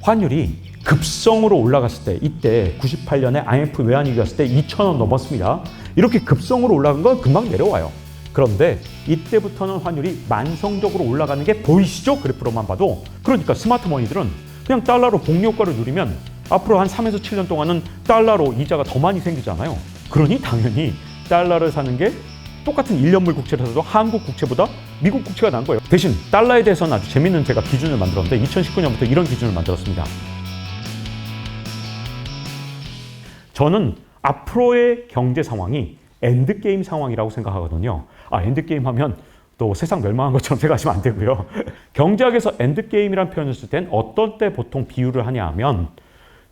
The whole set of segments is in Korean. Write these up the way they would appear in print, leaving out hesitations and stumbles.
환율이 급성으로 올라갔을 때, 이때 98년에 IMF 외환위기였을 때 2,000원 넘었습니다. 이렇게 급성으로 올라간 건 금방 내려와요. 그런데 이때부터는 환율이 만성적으로 올라가는 게 보이시죠? 그래프로만 봐도. 그러니까 스마트 머니들은 그냥 달러로 복리 효과를 누리면 앞으로 한 3에서 7년 동안은 달러로 이자가 더 많이 생기잖아요. 그러니 당연히 달러를 사는 게 똑같은 1년물 국채라도 한국 국채보다 미국 국채가 난 거예요. 대신 달러에 대해서는 아주 재밌는 제가 기준을 만들었는데 2019년부터 이런 기준을 만들었습니다. 저는 앞으로의 경제 상황이 엔드게임 상황이라고 생각하거든요. 엔드게임 하면 또 세상 멸망한 것처럼 생각하시면 안 되고요. 경제학에서 엔드게임이라는 표현을 쓸 땐 어떤 때 보통 비유를 하냐 하면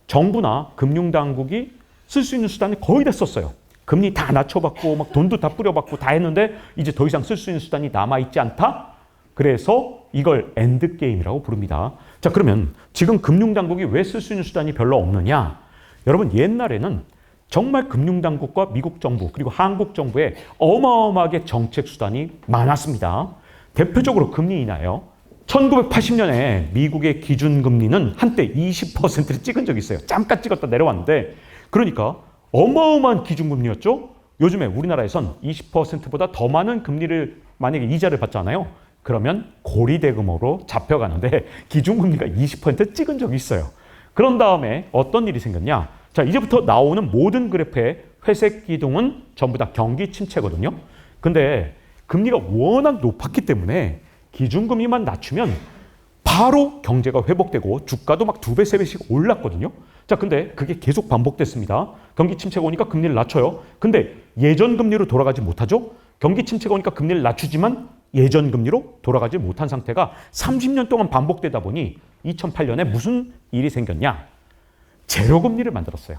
정부나 금융당국이 쓸 수 있는 수단이 거의 다 썼어요. 금리 다 낮춰받고 막 돈도 다 뿌려받고 다 했는데 이제 더 이상 쓸 수 있는 수단이 남아있지 않다? 그래서 이걸 엔드게임이라고 부릅니다. 자, 그러면 지금 금융당국이 왜 쓸 수 있는 수단이 별로 없느냐? 여러분, 옛날에는 정말 금융당국과 미국 정부 그리고 한국 정부에 어마어마하게 정책 수단이 많았습니다. 대표적으로 금리 인하예요. 1980년에 미국의 기준금리는 한때 20%를 찍은 적이 있어요. 잠깐 찍었다 내려왔는데, 그러니까 어마어마한 기준금리였죠. 요즘에 우리나라에선 20%보다 더 많은 금리를 만약에 이자를 받잖아요. 그러면 고리대금으로 잡혀가는데 기준금리가 20% 찍은 적이 있어요. 그런 다음에 어떤 일이 생겼냐? 자, 이제부터 나오는 모든 그래프의 회색 기둥은 전부 다 경기 침체거든요. 근데 금리가 워낙 높았기 때문에 기준금리만 낮추면 바로 경제가 회복되고 주가도 막 2배, 3배씩 올랐거든요. 자, 근데 그게 계속 반복됐습니다. 경기 침체가 오니까 금리를 낮춰요. 근데 예전 금리로 돌아가지 못하죠. 경기 침체가 오니까 금리를 낮추지만 예전 금리로 돌아가지 못한 상태가 30년 동안 반복되다 보니 2008년에 무슨 일이 생겼냐? 제로금리를 만들었어요.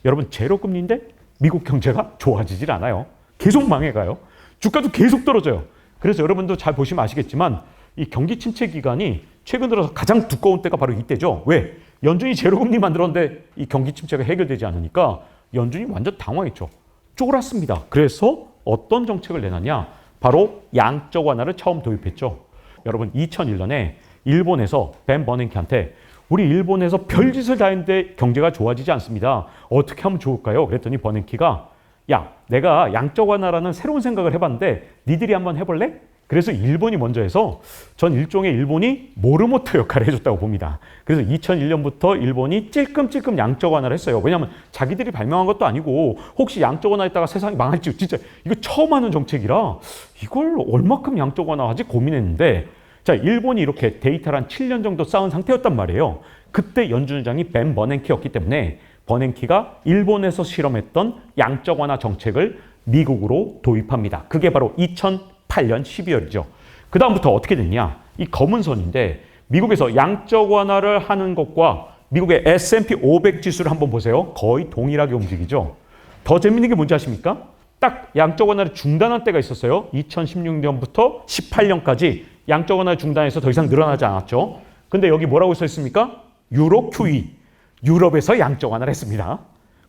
여러분, 제로금리인데 미국 경제가 좋아지질 않아요. 계속 망해가요. 주가도 계속 떨어져요. 그래서 여러분도 잘 보시면 아시겠지만 이 경기 침체 기간이 최근 들어서 가장 두꺼운 때가 바로 이때죠. 왜? 연준이 제로금리 만들었는데 이 경기 침체가 해결되지 않으니까 연준이 완전 당황했죠. 쫄았습니다. 그래서 어떤 정책을 내놨냐? 바로 양적 완화를 처음 도입했죠. 여러분, 2001년에 일본에서 벤 버냉키한테 우리 일본에서 별짓을 다 했는데 경제가 좋아지지 않습니다. 어떻게 하면 좋을까요? 그랬더니 버냉키가 야, 내가 양적 완화라는 새로운 생각을 해봤는데 니들이 한번 해볼래? 그래서 일본이 먼저 해서 전 일종의 일본이 모르모토 역할을 해줬다고 봅니다. 그래서 2001년부터 일본이 찔끔찔끔 양적 완화를 했어요. 왜냐하면 자기들이 발명한 것도 아니고 혹시 양적 완화했다가 세상이 망할지 진짜 이거 처음 하는 정책이라 이걸 얼마큼 양적 완화하지 고민했는데, 자, 일본이 이렇게 데이터를 한 7년 정도 쌓은 상태였단 말이에요. 그때 연준의장이 벤 버냉키였기 때문에 버냉키가 일본에서 실험했던 양적 완화 정책을 미국으로 도입합니다. 그게 바로 2008년 12월이죠. 그 다음부터 어떻게 됐냐? 이 검은 선인데 미국에서 양적 완화를 하는 것과 미국의 S&P 500 지수를 한번 보세요. 거의 동일하게 움직이죠. 더 재밌는 게 뭔지 아십니까? 딱 양적 완화를 중단한 때가 있었어요. 2016년부터 18년까지 양적 완화를 중단해서 더 이상 늘어나지 않았죠. 근데 여기 뭐라고 써 있습니까? 유로 QE. 유럽에서 양적 완화를 했습니다.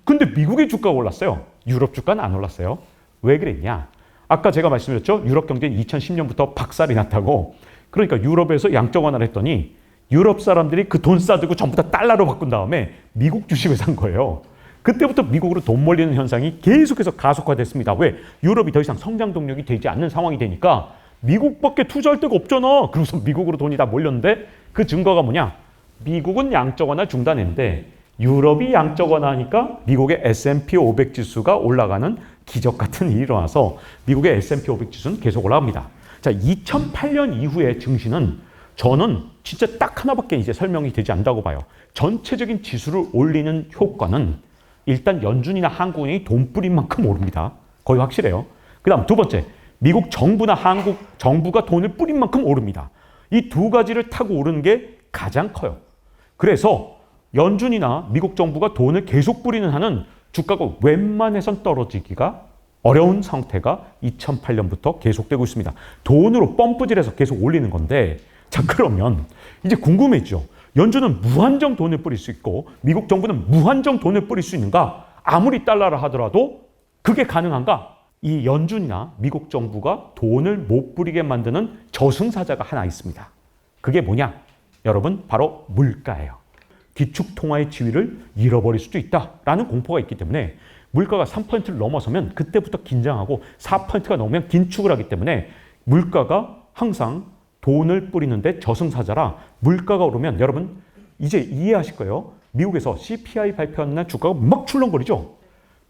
근데 미국의 주가가 올랐어요. 유럽 주가는 안 올랐어요. 왜 그랬냐? 아까 제가 말씀드렸죠. 유럽 경제는 2010년부터 박살이 났다고. 그러니까 유럽에서 양적 완화를 했더니 유럽 사람들이 그 돈 싸들고 전부 다 달러로 바꾼 다음에 미국 주식을 산 거예요. 그때부터 미국으로 돈 몰리는 현상이 계속해서 가속화됐습니다. 왜? 유럽이 더 이상 성장 동력이 되지 않는 상황이 되니까 미국밖에 투자할 데가 없잖아. 그래서 미국으로 돈이 다 몰렸는데 그 증거가 뭐냐? 미국은 양적 완화 중단했는데 유럽이 양적 완화하니까 미국의 S&P 500 지수가 올라가는 기적 같은 일이 일어나서 미국의 S&P 500 지수는 계속 올라갑니다. 자, 2008년 이후의 증시는 저는 진짜 딱 하나밖에 이제 설명이 되지 않는다고 봐요. 전체적인 지수를 올리는 효과는 일단 연준이나 한국은행이 돈 뿌린 만큼 오릅니다. 거의 확실해요. 그 다음 두 번째, 미국 정부나 한국 정부가 돈을 뿌린 만큼 오릅니다. 이 두 가지를 타고 오르는 게 가장 커요. 그래서 연준이나 미국 정부가 돈을 계속 뿌리는 한은 주가가 웬만해선 떨어지기가 어려운 상태가 2008년부터 계속되고 있습니다. 돈으로 펌프질해서 계속 올리는 건데, 자, 그러면 이제 궁금해지죠. 연준은 무한정 돈을 뿌릴 수 있고 미국 정부는 무한정 돈을 뿌릴 수 있는가? 아무리 달러를 하더라도 그게 가능한가? 이 연준이나 미국 정부가 돈을 못 뿌리게 만드는 저승사자가 하나 있습니다. 그게 뭐냐? 여러분, 바로 물가예요. 기축통화의 지위를 잃어버릴 수도 있다라는 공포가 있기 때문에 물가가 3%를 넘어서면 그때부터 긴장하고 4%가 넘으면 긴축을 하기 때문에 물가가 항상 돈을 뿌리는데 저승사자라 물가가 오르면 여러분 이제 이해하실 거예요. 미국에서 CPI 발표하는 날 주가가 막 출렁거리죠.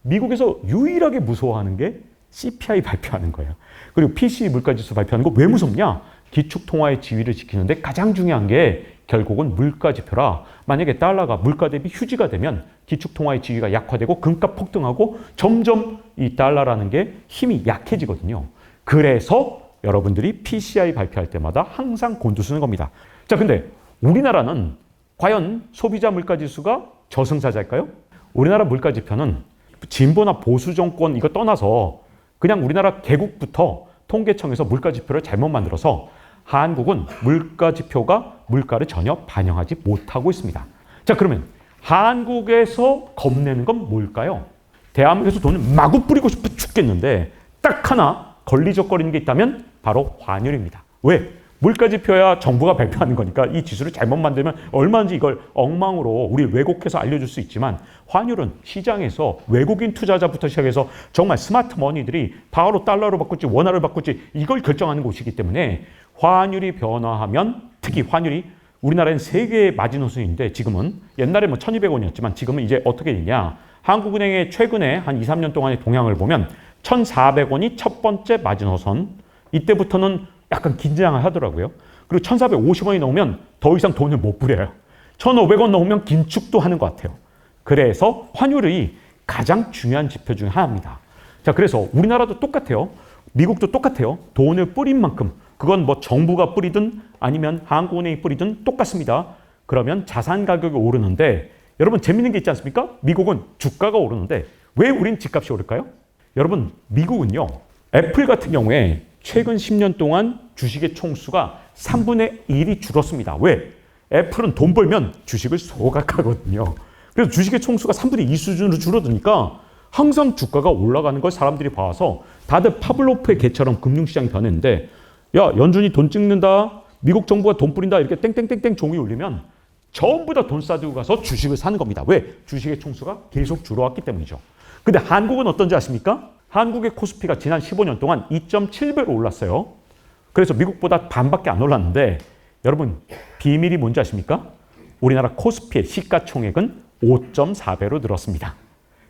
미국에서 유일하게 무서워하는 게 CPI 발표하는 거예요. 그리고 PCE 물가지수 발표하는 거 왜 무섭냐? 기축통화의 지위를 지키는데 가장 중요한 게 결국은 물가지표라. 만약에 달러가 물가 대비 휴지가 되면 기축통화의 지위가 약화되고 금값 폭등하고 점점 이 달러라는 게 힘이 약해지거든요. 그래서 여러분들이 PCI 발표할 때마다 항상 곤두서는 겁니다. 자, 근데 우리나라는 과연 소비자 물가지수가 저승사자일까요? 우리나라 물가지표는 진보나 보수 정권 이거 떠나서 그냥 우리나라 개국부터 통계청에서 물가지표를 잘못 만들어서 한국은 물가지표가 물가를 전혀 반영하지 못하고 있습니다. 자, 그러면 한국에서 겁내는 건 뭘까요? 대한민국에서 돈을 마구 뿌리고 싶어 죽겠는데 딱 하나 걸리적거리는 게 있다면 바로 환율입니다. 왜? 물가지표야 정부가 발표하는 거니까 이 지수를 잘못 만들면 얼마든지 이걸 엉망으로 우리 왜곡해서 알려줄 수 있지만 환율은 시장에서 외국인 투자자부터 시작해서 정말 스마트 머니들이 바로 달러로 바꿀지 원화로 바꿀지 이걸 결정하는 곳이기 때문에 환율이 변화하면 특히 환율이 우리나라는 세계의 마지노선인데 지금은 옛날에 뭐 1200원이었지만 지금은 이제 어떻게 되냐. 한국은행의 최근에 한 2, 3년 동안의 동향을 보면 1400원이 첫 번째 마지노선. 이때부터는 약간 긴장을 하더라고요. 그리고 1450원이 넘으면 더 이상 돈을 못 부려요. 1500원 넘으면 긴축도 하는 것 같아요. 그래서 환율이 가장 중요한 지표 중 하나입니다. 자, 그래서 우리나라도 똑같아요. 미국도 똑같아요. 돈을 뿌린 만큼 그건 뭐 정부가 뿌리든 아니면 한국은행이 뿌리든 똑같습니다. 그러면 자산 가격이 오르는데 여러분 재밌는 게 있지 않습니까? 미국은 주가가 오르는데 왜 우린 집값이 오를까요? 여러분 미국은요. 애플 같은 경우에 최근 10년 동안 주식의 총수가 3분의 1이 줄었습니다. 왜? 애플은 돈 벌면 주식을 소각하거든요. 그래서 주식의 총수가 3분의 2 수준으로 줄어드니까 항상 주가가 올라가는 걸 사람들이 봐서 다들 파블로프의 개처럼 금융시장이 변했는데 야, 연준이 돈 찍는다, 미국 정부가 돈 뿌린다 이렇게 땡땡땡땡 종이 울리면 전부 다 돈 싸들고 가서 주식을 사는 겁니다. 왜? 주식의 총수가 계속 줄어왔기 때문이죠. 근데 한국은 어떤지 아십니까? 한국의 코스피가 지난 15년 동안 2.7배로 올랐어요. 그래서 미국보다 반밖에 안 올랐는데 여러분 비밀이 뭔지 아십니까? 우리나라 코스피의 시가총액은 5.4배로 늘었습니다.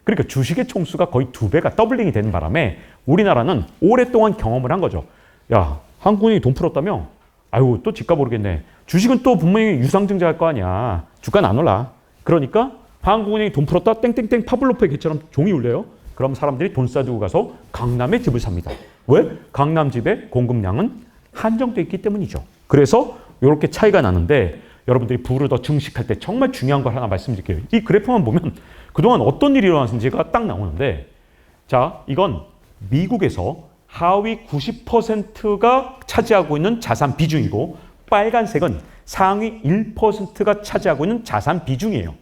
그러니까 주식의 총수가 거의 2배가 더블링이 되는 바람에 우리나라는 오랫동안 경험을 한 거죠. 야, 한국은행이 돈 풀었다며? 아유, 또 집값 오르겠네. 주식은 또 분명히 유상증자할 거 아니야. 주가는 안 올라. 그러니까 한국은행이 돈 풀었다 땡땡땡 파블로프의 개처럼 종이 울려요. 그럼 사람들이 돈 싸들고 가서 강남에 집을 삽니다. 왜? 강남 집의 공급량은 한정돼 있기 때문이죠. 그래서 이렇게 차이가 나는데 여러분들이 부를 더 증식할 때 정말 중요한 걸 하나 말씀드릴게요. 이 그래프만 보면 그동안 어떤 일이 일어났는지가 딱 나오는데 자, 이건 미국에서 하위 90%가 차지하고 있는 자산 비중이고 빨간색은 상위 1%가 차지하고 있는 자산 비중이에요.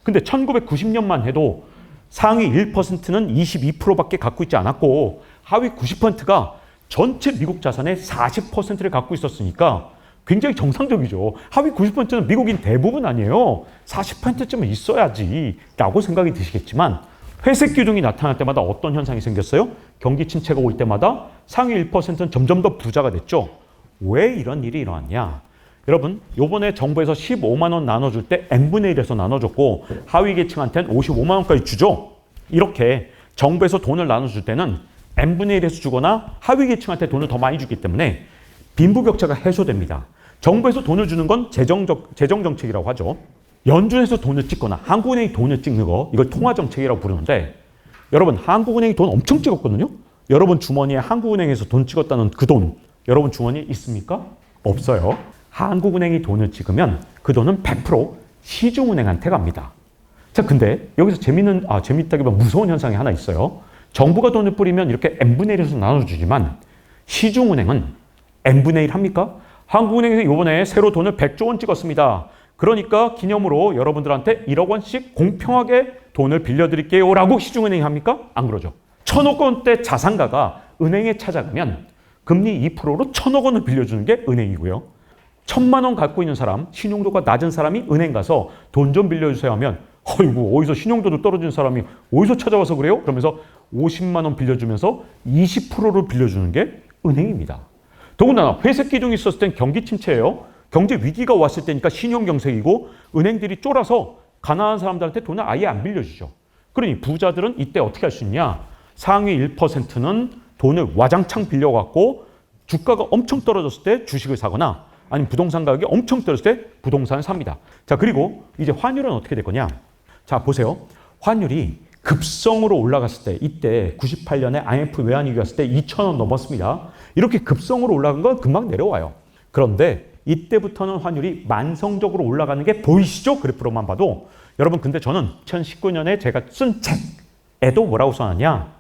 근데 1990년만 해도 상위 1%는 22%밖에 갖고 있지 않았고 하위 90%가 전체 미국 자산의 40%를 갖고 있었으니까 굉장히 정상적이죠. 하위 90%는 미국인 대부분 아니에요. 40%쯤은 있어야지 라고 생각이 드시겠지만 회색 기둥이 나타날 때마다 어떤 현상이 생겼어요? 경기 침체가 올 때마다 상위 1%는 점점 더 부자가 됐죠. 왜 이런 일이 일어났냐? 여러분, 요번에 정부에서 15만 원 나눠줄 때 n분의 1에서 나눠줬고 하위 계층한테는 55만 원까지 주죠. 이렇게 정부에서 돈을 나눠줄 때는 n분의 1에서 주거나 하위 계층한테 돈을 더 많이 주기 때문에 빈부격차가 해소됩니다. 정부에서 돈을 주는 건 재정정책이라고 하죠. 연준에서 돈을 찍거나 한국은행이 돈을 찍는 거 이걸 통화정책이라고 부르는데 여러분 한국은행이 돈 엄청 찍었거든요. 여러분 주머니에 한국은행에서 돈 찍었다는 그 돈 여러분 주머니에 있습니까? 없어요. 한국은행이 돈을 찍으면 그 돈은 100% 시중은행한테 갑니다. 자, 근데 여기서 재밌다기보다 무서운 현상이 하나 있어요. 정부가 돈을 뿌리면 이렇게 n분의 1에서 나눠주지만 시중은행은 n분의 1 합니까? 한국은행에서 이번에 새로 돈을 100조 원 찍었습니다. 그러니까 기념으로 여러분들한테 1억 원씩 공평하게 돈을 빌려드릴게요 라고 시중은행이 합니까? 안 그러죠. 1,000억 원대 자산가가 은행에 찾아가면 금리 2%로 1,000억 원을 빌려주는 게 은행이고요. 1,000만 원 갖고 있는 사람, 신용도가 낮은 사람이 은행 가서 돈 좀 빌려주세요 하면 어이구 어디서 신용도도 떨어진 사람이 어디서 찾아와서 그래요? 그러면서 50만 원 빌려주면서 20%를 빌려주는 게 은행입니다. 더군다나 회색 기둥이 있었을 땐 경기 침체예요. 경제 위기가 왔을 때니까 신용경색이고 은행들이 쫄아서 가난한 사람들한테 돈을 아예 안 빌려주죠. 그러니 부자들은 이때 어떻게 할 수 있냐? 상위 1%는 돈을 와장창 빌려갖고 주가가 엄청 떨어졌을 때 주식을 사거나 아니면 부동산 가격이 엄청 떨어졌을 때 부동산을 삽니다. 자, 그리고 이제 환율은 어떻게 될 거냐? 자, 보세요. 환율이 급성으로 올라갔을 때 이때 98년에 IMF 외환위기 왔을 때 2,000원 넘었습니다. 이렇게 급성으로 올라간 건 금방 내려와요. 그런데 이때부터는 환율이 만성적으로 올라가는 게 보이시죠? 그래프로만 봐도. 여러분 근데 저는 2019년에 제가 쓴 책에도 뭐라고 써놨냐?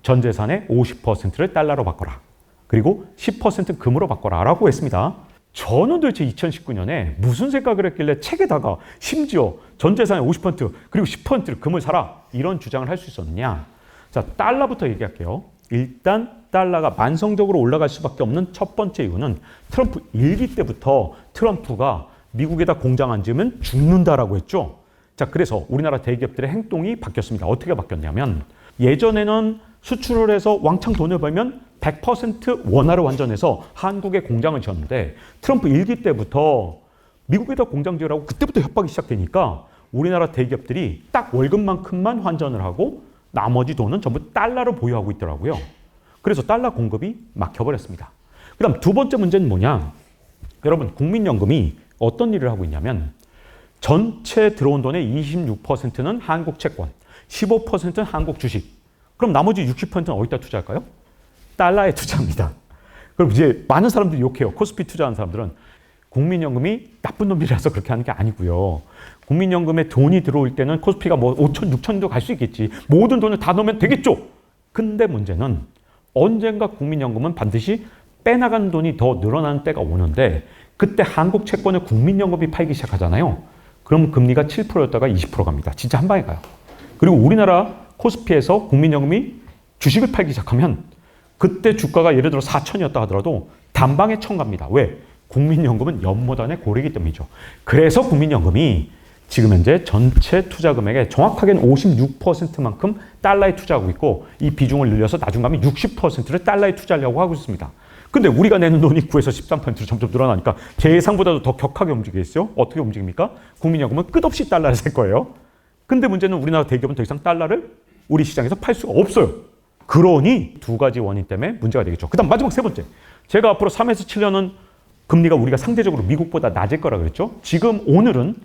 전 재산의 50%를 달러로 바꿔라. 그리고 10% 금으로 바꿔라 라고 했습니다. 저는 도대체 2019년에 무슨 생각을 했길래 책에다가 심지어 전 재산의 50% 그리고 10%를 금을 사라 이런 주장을 할 수 있었느냐. 자, 달러부터 얘기할게요. 일단 달러가 만성적으로 올라갈 수밖에 없는 첫 번째 이유는 트럼프 일기 때부터 트럼프가 미국에다 공장 안 지으면 죽는다라고 했죠. 자, 그래서 우리나라 대기업들의 행동이 바뀌었습니다. 어떻게 바뀌었냐면 예전에는 수출을 해서 왕창 돈을 벌면 100% 원화로 환전해서 한국에 공장을 지었는데 트럼프 일기 때부터 미국에다 공장 지으라고 그때부터 협박이 시작되니까 우리나라 대기업들이 딱 월급만큼만 환전을 하고 나머지 돈은 전부 달러로 보유하고 있더라고요. 그래서 달러 공급이 막혀버렸습니다. 그 다음 두 번째 문제는 뭐냐? 여러분 국민연금이 어떤 일을 하고 있냐면 전체 들어온 돈의 26%는 한국 채권, 15%는 한국 주식. 그럼 나머지 60%는 어디다 투자할까요? 달러에 투자합니다. 그럼 이제 많은 사람들이 욕해요. 코스피 투자하는 사람들은 국민연금이 나쁜 놈들이라서 그렇게 하는 게 아니고요. 국민연금에 돈이 들어올 때는 코스피가 뭐 5천, 6천도 갈 수 있겠지. 모든 돈을 다 넣으면 되겠죠. 근데 문제는 언젠가 국민연금은 반드시 빼나가는 돈이 더 늘어나는 때가 오는데 그때 한국 채권을 국민연금이 팔기 시작하잖아요. 그럼 금리가 7%였다가 20% 갑니다. 진짜 한 방에 가요. 그리고 우리나라 코스피에서 국민연금이 주식을 팔기 시작하면 그때 주가가 예를 들어 4천이었다 하더라도 단방에 1,000 갑니다. 왜? 국민연금은 연모단의 고리이기 때문이죠. 그래서 국민연금이 지금 현재 전체 투자 금액의 정확하게는 56%만큼 달러에 투자하고 있고 이 비중을 늘려서 나중 가면 60%를 달러에 투자하려고 하고 있습니다. 근데 우리가 내는 돈이 9에서 13%로 점점 늘어나니까 예상보다도 더 격하게 움직이겠어요? 어떻게 움직입니까? 국민연금은 끝없이 달러를 살 거예요. 근데 문제는 우리나라 대기업은 더 이상 달러를 우리 시장에서 팔 수가 없어요. 그러니 두 가지 원인 때문에 문제가 되겠죠. 그 다음 마지막 세 번째. 제가 앞으로 3에서 7년은 금리가 우리가 상대적으로 미국보다 낮을 거라 그랬죠. 지금 오늘은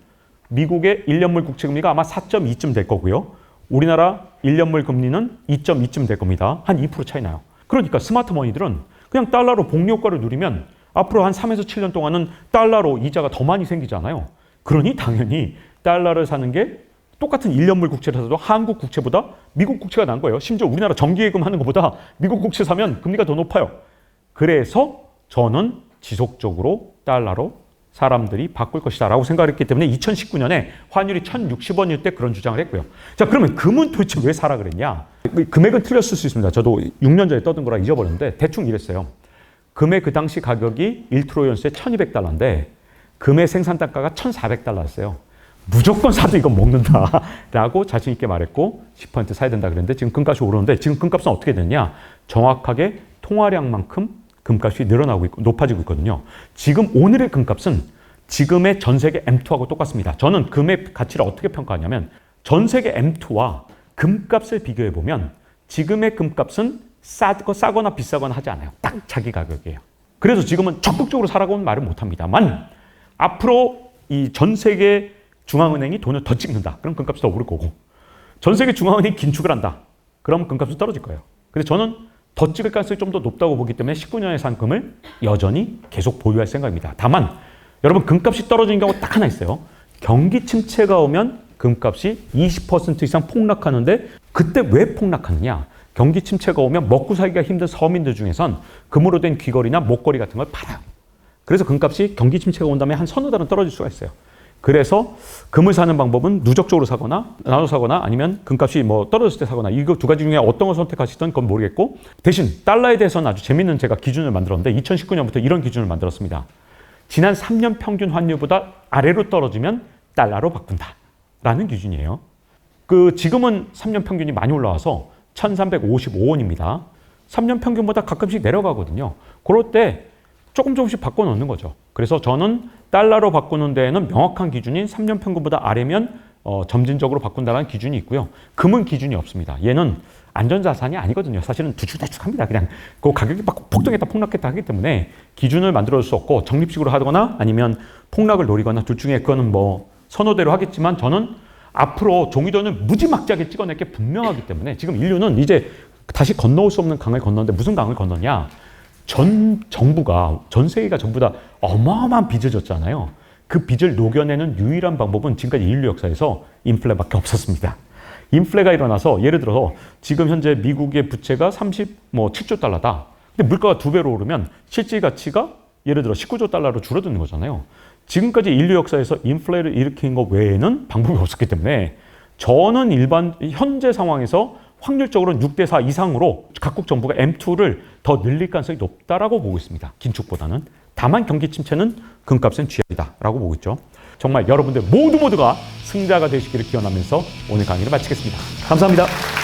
미국의 1년물 국채금리가 아마 4.2쯤 될 거고요. 우리나라 1년물 금리는 2.2쯤 될 겁니다. 한 2% 차이 나요. 그러니까 스마트머니들은 그냥 달러로 복리 효과를 누리면 앞으로 한 3에서 7년 동안은 달러로 이자가 더 많이 생기잖아요. 그러니 당연히 달러를 사는 게 똑같은 1년물 국채를 사도 한국 국채보다 미국 국채가 난 거예요. 심지어 우리나라 정기예금 하는 것보다 미국 국채 사면 금리가 더 높아요. 그래서 저는 지속적으로 달러로 사람들이 바꿀 것이다 라고 생각을 했기 때문에 2019년에 환율이 1,060원일 때 그런 주장을 했고요. 자, 그러면 금은 도대체 왜 사라 그랬냐? 금액은 틀렸을 수 있습니다. 저도 6년 전에 떠든 거라 잊어버렸는데 대충 이랬어요. 금의 그 당시 가격이 1트로이언스에 1,200달러인데 금의 생산 단가가 1,400달러였어요. 무조건 사도 이건 먹는다라고 자신 있게 말했고 10% 사야 된다 그랬는데 지금 금값이 오르는데 지금 금값은 어떻게 됐냐? 정확하게 통화량만큼 금값이 늘어나고 있고 높아지고 있거든요. 지금 오늘의 금값은 지금의 전 세계 M2하고 똑같습니다. 저는 금의 가치를 어떻게 평가하냐면 전 세계 M2와 금값을 비교해 보면 지금의 금값은 싸거나 비싸거나 하지 않아요. 딱 자기 가격이에요. 그래서 지금은 적극적으로 사라고는 말을 못합니다만 앞으로 이 전 세계 중앙은행이 돈을 더 찍는다. 그럼 금값이 더 오를 거고 전 세계 중앙은행이 긴축을 한다. 그럼 금값이 떨어질 거예요. 근데 저는 더 찍을 가능성이 좀 더 높다고 보기 때문에 19년에 산 금을 여전히 계속 보유할 생각입니다. 다만 여러분 금값이 떨어지는 경우가 딱 하나 있어요. 경기 침체가 오면 금값이 20% 이상 폭락하는데 그때 왜 폭락하느냐? 경기 침체가 오면 먹고 살기가 힘든 서민들 중에선 금으로 된 귀걸이나 목걸이 같은 걸 팔아요. 그래서 금값이 경기 침체가 온 다음에 한 서너 달은 떨어질 수가 있어요. 그래서 금을 사는 방법은 누적적으로 사거나 나눠 사거나 아니면 금값이 뭐 떨어졌을 때 사거나 이거 두 가지 중에 어떤 걸 선택하시든 그건 모르겠고 대신 달러에 대해서는 아주 재밌는 제가 기준을 만들었는데 2019년부터 이런 기준을 만들었습니다. 지난 3년 평균 환율보다 아래로 떨어지면 달러로 바꾼다라는 기준이에요. 지금은 3년 평균이 많이 올라와서 1,355원입니다. 3년 평균보다 가끔씩 내려가거든요. 그럴 때 조금씩 바꿔놓는 거죠. 그래서 저는 달러로 바꾸는 데에는 명확한 기준인 3년 평균보다 아래면 점진적으로 바꾼다는 기준이 있고요. 금은 기준이 없습니다. 얘는 안전자산이 아니거든요. 사실은 두둑대둑합니다. 그냥 그 가격이 막 폭등했다 폭락했다 하기 때문에 기준을 만들어 줄 수 없고 적립식으로 하거나 아니면 폭락을 노리거나 둘 중에 그거는 뭐 선호대로 하겠지만 저는 앞으로 종이돈을 무지막지하게 찍어낼 게 분명하기 때문에 지금 인류는 이제 다시 건너올 수 없는 강을 건너는데 무슨 강을 건너냐? 전 세계가 전부 다 어마어마한 빚을 졌잖아요. 그 빚을 녹여내는 유일한 방법은 지금까지 인류 역사에서 인플레밖에 없었습니다. 인플레가 일어나서 예를 들어서 지금 현재 미국의 부채가 37조 달러다. 근데 물가가 2배로 오르면 실질 가치가 예를 들어 19조 달러로 줄어드는 거잖아요. 지금까지 인류 역사에서 인플레를 일으킨 것 외에는 방법이 없었기 때문에 저는 현재 상황에서 확률적으로는 6대4 이상으로 각국 정부가 M2를 더 늘릴 가능성이 높다라고 보고 있습니다. 긴축보다는. 다만 경기 침체는 금값은 쥐약이다라고 보고 있죠. 정말 여러분들 모두가 승자가 되시기를 기원하면서 오늘 강의를 마치겠습니다. 감사합니다.